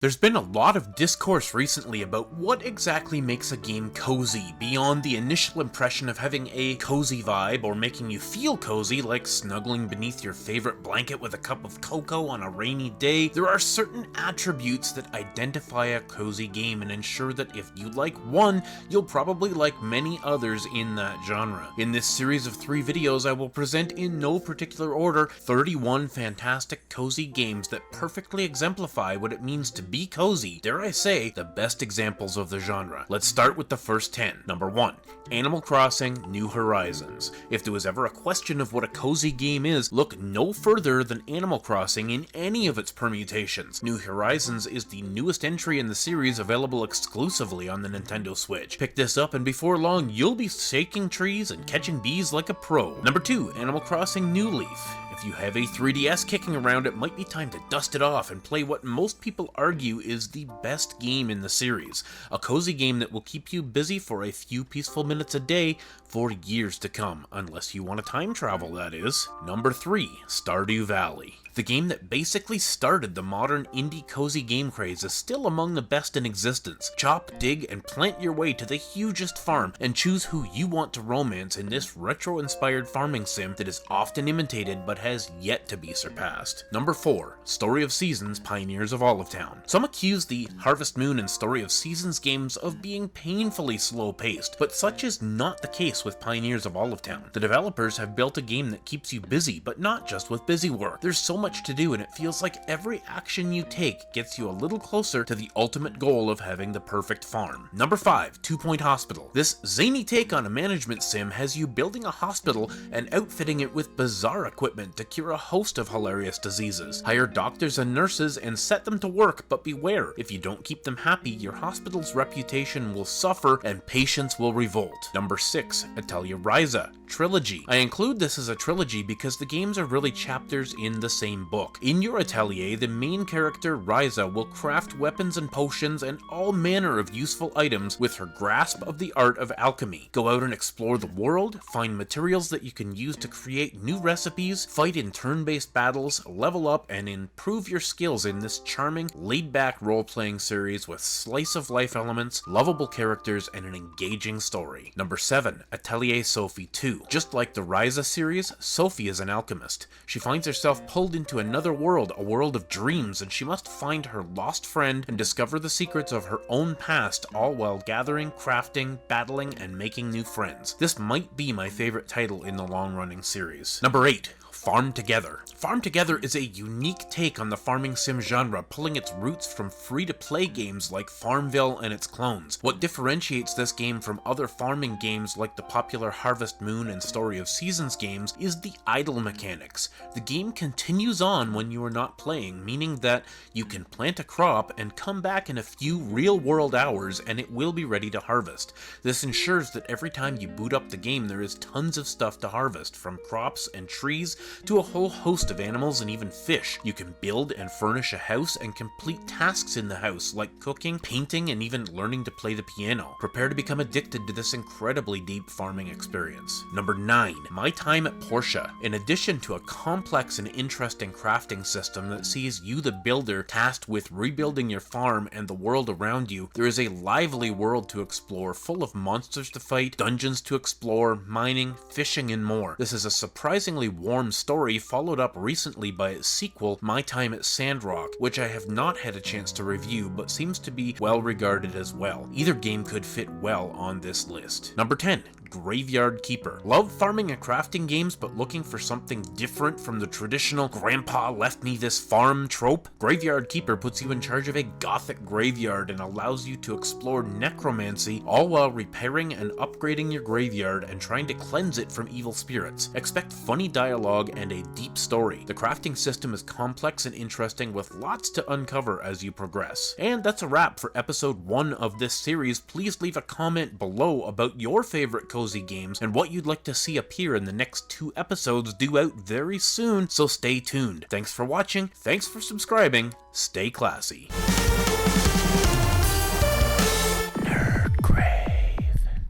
There's been a lot of discourse recently about what exactly makes a game cozy, beyond the initial impression of having a cozy vibe or making you feel cozy, like snuggling beneath your favorite blanket with a cup of cocoa on a rainy day. There are certain attributes that identify a cozy game and ensure that if you like one, you'll probably like many others in that genre. In this series of 3 videos, I will present in no particular order 31 fantastic cozy games that perfectly exemplify what it means to be cozy, dare I say, the best examples of the genre. Let's start with the first 10. Number 1. Animal Crossing New Horizons. If there was ever a question of what a cozy game is, look no further than Animal Crossing in any of its permutations. New Horizons is the newest entry in the series, available exclusively on the Nintendo Switch. Pick this up and before long, you'll be shaking trees and catching bees like a pro. Number 2. Animal Crossing New Leaf. If you have a 3DS kicking around, it might be time to dust it off and play what most people argue is the best game in the series. A cozy game that will keep you busy for a few peaceful minutes a day for years to come, unless you want to time travel, that is. Number 3. Stardew Valley. The game that basically started the modern indie cozy game craze is still among the best in existence. Chop, dig, and plant your way to the hugest farm, and choose who you want to romance in this retro-inspired farming sim that is often imitated but has yet to be surpassed. Number 4. Story of Seasons Pioneers of Olive Town. Some accuse the Harvest Moon and Story of Seasons games of being painfully slow-paced, but such is not the case with Pioneers of Olive Town. The developers have built a game that keeps you busy, but not just with busy work. There's so much to do, and it feels like every action you take gets you a little closer to the ultimate goal of having the perfect farm. Number 5. 2 Point Hospital. This zany take on a management sim has you building a hospital and outfitting it with bizarre equipment to cure a host of hilarious diseases. Hire doctors and nurses and set them to work, but beware, if you don't keep them happy, your hospital's reputation will suffer and patients will revolt. Number 6. Atelier Ryza Trilogy. I include this as a trilogy because the games are really chapters in the same book. In your atelier, the main character, Ryza, will craft weapons and potions and all manner of useful items with her grasp of the art of alchemy. Go out and explore the world, find materials that you can use to create new recipes, fight in turn-based battles, level up, and improve your skills in this charming, laid-back role-playing series with slice-of-life elements, lovable characters, and an engaging story. Number 7. Atelier Sophie 2. Just like the Ryza series, Sophie is an alchemist. She finds herself pulled into another world, a world of dreams, and she must find her lost friend and discover the secrets of her own past, all while gathering, crafting, battling, and making new friends. This might be my favorite title in the long-running series. Number 8. Farm Together. Farm Together is a unique take on the farming sim genre, pulling its roots from free-to-play games like Farmville and its clones. What differentiates this game from other farming games like the popular Harvest Moon and Story of Seasons games is the idle mechanics. The game continues on when you are not playing, meaning that you can plant a crop and come back in a few real-world hours and it will be ready to harvest. This ensures that every time you boot up the game there is tons of stuff to harvest, from crops and trees to a whole host of animals and even fish. You can build and furnish a house and complete tasks in the house like cooking, painting, and even learning to play the piano. Prepare to become addicted to this incredibly deep farming experience. Number 9. My Time at Portia. In addition to a complex and interesting crafting system that sees you, the builder, tasked with rebuilding your farm and the world around you, there is a lively world to explore, full of monsters to fight, dungeons to explore, mining, fishing, and more. This is a surprisingly warm story, followed up recently by its sequel, My Time at Sandrock, which I have not had a chance to review, but seems to be well regarded as well. Either game could fit well on this list. Number 10. Graveyard Keeper. Love farming and crafting games, but looking for something different from the traditional "grandpa left me this farm" trope? Graveyard Keeper puts you in charge of a gothic graveyard and allows you to explore necromancy, all while repairing and upgrading your graveyard and trying to cleanse it from evil spirits. Expect funny dialogue and a deep story. The crafting system is complex and interesting, with lots to uncover as you progress. And that's a wrap for episode 1 of this series. Please leave a comment below about your favorite cozy games and what you'd like to see appear in the next 2 episodes due out very soon, so stay tuned. Thanks for watching, thanks for subscribing, stay classy.